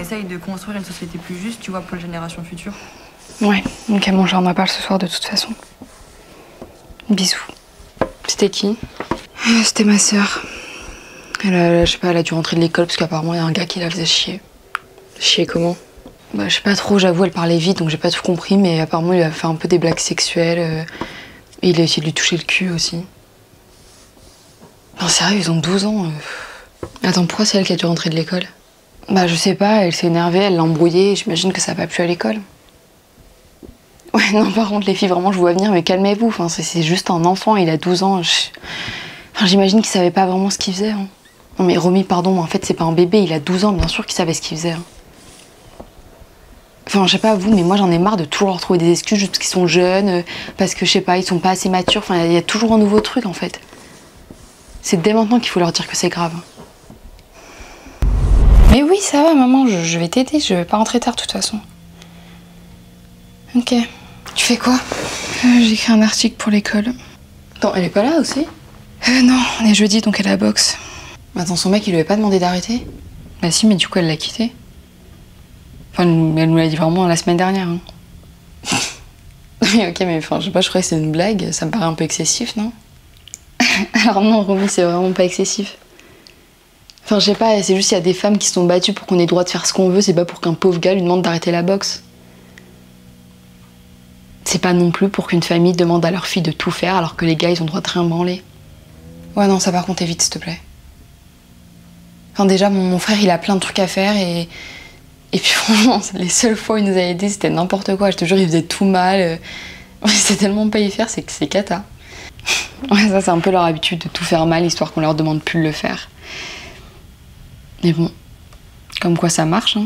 essaye de construire une société plus juste, tu vois, pour les générations futures. Ouais, ok, bon, j'en en parle ce soir de toute façon. Bisous. C'était qui? C'était ma sœur. Je sais pas, elle a dû rentrer de l'école parce qu'apparemment il y a un gars qui la faisait chier. Chier comment? Bah, je sais pas trop, j'avoue, elle parlait vite donc j'ai pas tout compris, mais apparemment il a fait un peu des blagues sexuelles et il a essayé de lui toucher le cul aussi. Non, sérieux, ils ont 12 ans. Attends, pourquoi c'est elle qui a dû rentrer de l'école? Bah, je sais pas, elle s'est énervée, elle l'a embrouillée, j'imagine que ça va pas plu à l'école. Ouais, non, par contre, les filles, vraiment, je vous vois venir, mais calmez-vous. Enfin, c'est juste un enfant, il a 12 ans. Enfin, j'imagine qu'il savait pas vraiment ce qu'il faisait. Hein. Non, mais Romy, pardon, en fait, c'est pas un bébé, il a 12 ans, bien sûr qu'il savait ce qu'il faisait. Hein. Enfin, je sais pas vous, mais moi, j'en ai marre de toujours leur trouver des excuses juste parce qu'ils sont jeunes, parce que, je sais pas, ils sont pas assez matures. Enfin, il y a toujours un nouveau truc, en fait. C'est dès maintenant qu'il faut leur dire que c'est grave. Mais oui, ça va, maman, je vais t'aider, je vais pas rentrer tard, de toute façon. Ok. Tu fais quoi? J'écris un article pour l'école. Attends, elle est pas là aussi? Non, on est jeudi donc elle est à la boxe. Attends, son mec il lui avait pas demandé d'arrêter? Bah si, mais du coup elle l'a quitté. Enfin, elle nous l'a dit vraiment la semaine dernière. Hein. Ok, mais enfin, je sais pas, je croyais que c'était une blague, ça me paraît un peu excessif, non? Alors non, Romy, c'est vraiment pas excessif. Enfin, je sais pas, c'est juste qu'il y a des femmes qui se sont battues pour qu'on ait le droit de faire ce qu'on veut, c'est pas pour qu'un pauvre gars lui demande d'arrêter la boxe. C'est pas non plus pour qu'une famille demande à leur fille de tout faire alors que les gars ils ont le droit de rien branler. Ouais non, ça par contre évite s'il te plaît. Enfin déjà mon frère il a plein de trucs à faire et puis franchement les seules fois où il nous a aidés c'était n'importe quoi, je te jure il faisait tout mal. Il sait tellement pas y faire, c'est que c'est cata. Ouais ça c'est un peu leur habitude de tout faire mal histoire qu'on leur demande plus de le faire. Mais bon, comme quoi ça marche hein.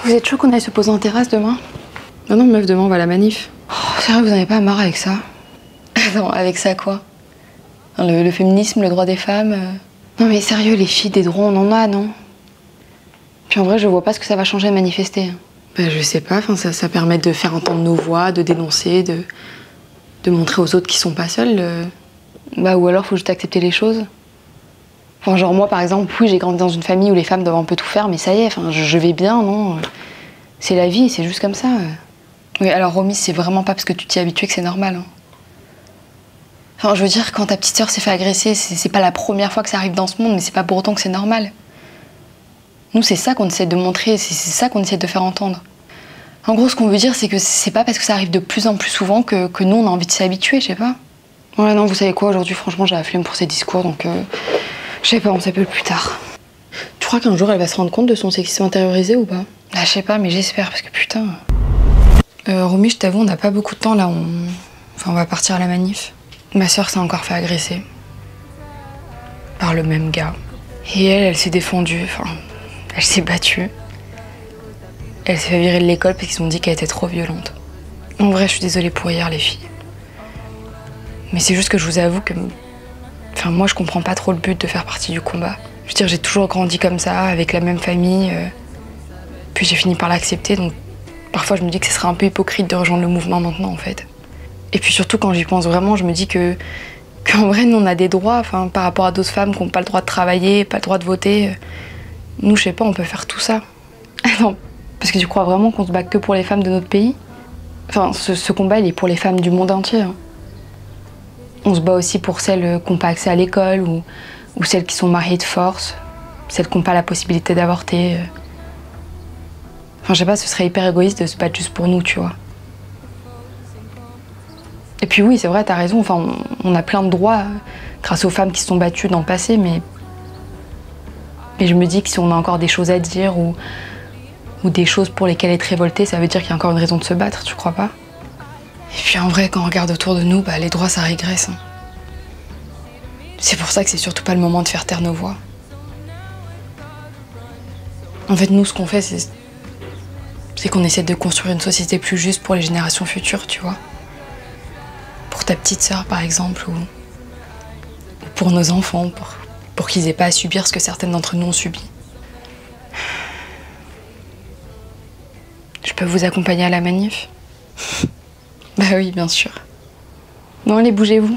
Vous êtes chaud qu'on aille se poser en terrasse demain? Non, non, meuf, demain on va à la manif. Oh, sérieux, vous en avez pas marre avec ça? Attends, avec ça quoi? Le féminisme, le droit des femmes Non mais sérieux, les filles, des droits, on en a, non? Puis en vrai, je vois pas ce que ça va changer à manifester. Bah, je sais pas, ça permet de faire entendre nos voix, de dénoncer, de montrer aux autres qu'ils sont pas seuls. Bah, ou alors faut juste accepter les choses. Enfin, genre moi par exemple, oui j'ai grandi dans une famille où les femmes doivent un peu tout faire, mais ça y est, enfin, je vais bien, non? C'est la vie, c'est juste comme ça. Oui, alors Romy, c'est vraiment pas parce que tu t'y es habituée que c'est normal. Hein. Enfin, je veux dire, quand ta petite sœur s'est fait agresser, c'est pas la première fois que ça arrive dans ce monde, mais c'est pas pour autant que c'est normal. Nous, c'est ça qu'on essaie de montrer, c'est ça qu'on essaie de faire entendre. En gros, ce qu'on veut dire, c'est que c'est pas parce que ça arrive de plus en plus souvent que nous, on a envie de s'y habituer, je sais pas. Ouais, non, vous savez quoi, aujourd'hui, franchement, j'ai la flemme pour ces discours, donc... je sais pas, on s'appelle plus tard. Tu crois qu'un jour elle va se rendre compte de son sexisme intériorisé ou pas? Bah je sais pas, mais j'espère parce que putain. Romy, je t'avoue, on n'a pas beaucoup de temps là. Enfin, on va partir à la manif. Ma soeur s'est encore fait agresser. Par le même gars. Et elle s'est défendue. Enfin, elle s'est battue. Elle s'est fait virer de l'école parce qu'ils ont dit qu'elle était trop violente. En vrai, je suis désolée pour hier, les filles. Mais c'est juste que je vous avoue que... Enfin, moi, je comprends pas trop le but de faire partie du combat. Je veux dire, j'ai toujours grandi comme ça, avec la même famille. Puis j'ai fini par l'accepter, donc parfois je me dis que ce serait un peu hypocrite de rejoindre le mouvement maintenant, en fait. Et puis surtout, quand j'y pense vraiment, je me dis qu'en vrai, nous, on a des droits, enfin, par rapport à d'autres femmes qui n'ont pas le droit de travailler, pas le droit de voter. Nous, je sais pas, on peut faire tout ça. Non, parce que tu crois vraiment qu'on se bat que pour les femmes de notre pays? Enfin, ce combat, il est pour les femmes du monde entier. Hein. On se bat aussi pour celles qui n'ont pas accès à l'école ou celles qui sont mariées de force, celles qui n'ont pas la possibilité d'avorter. Enfin, je sais pas, ce serait hyper égoïste de se battre juste pour nous, tu vois. Et puis oui, c'est vrai, t'as raison, enfin, on a plein de droits grâce aux femmes qui se sont battues dans le passé, mais je me dis que si on a encore des choses à dire ou des choses pour lesquelles être révoltée, ça veut dire qu'il y a encore une raison de se battre, tu crois pas? Et puis en vrai, quand on regarde autour de nous, bah, les droits, ça régresse. Hein. C'est pour ça que c'est surtout pas le moment de faire taire nos voix. En fait, nous, ce qu'on fait, c'est qu'on essaie de construire une société plus juste pour les générations futures, tu vois. Pour ta petite sœur, par exemple, ou pour nos enfants, pour qu'ils aient pas à subir ce que certaines d'entre nous ont subi. Je peux vous accompagner à la manif? Bah oui, bien sûr. Bon, allez, bougez-vous.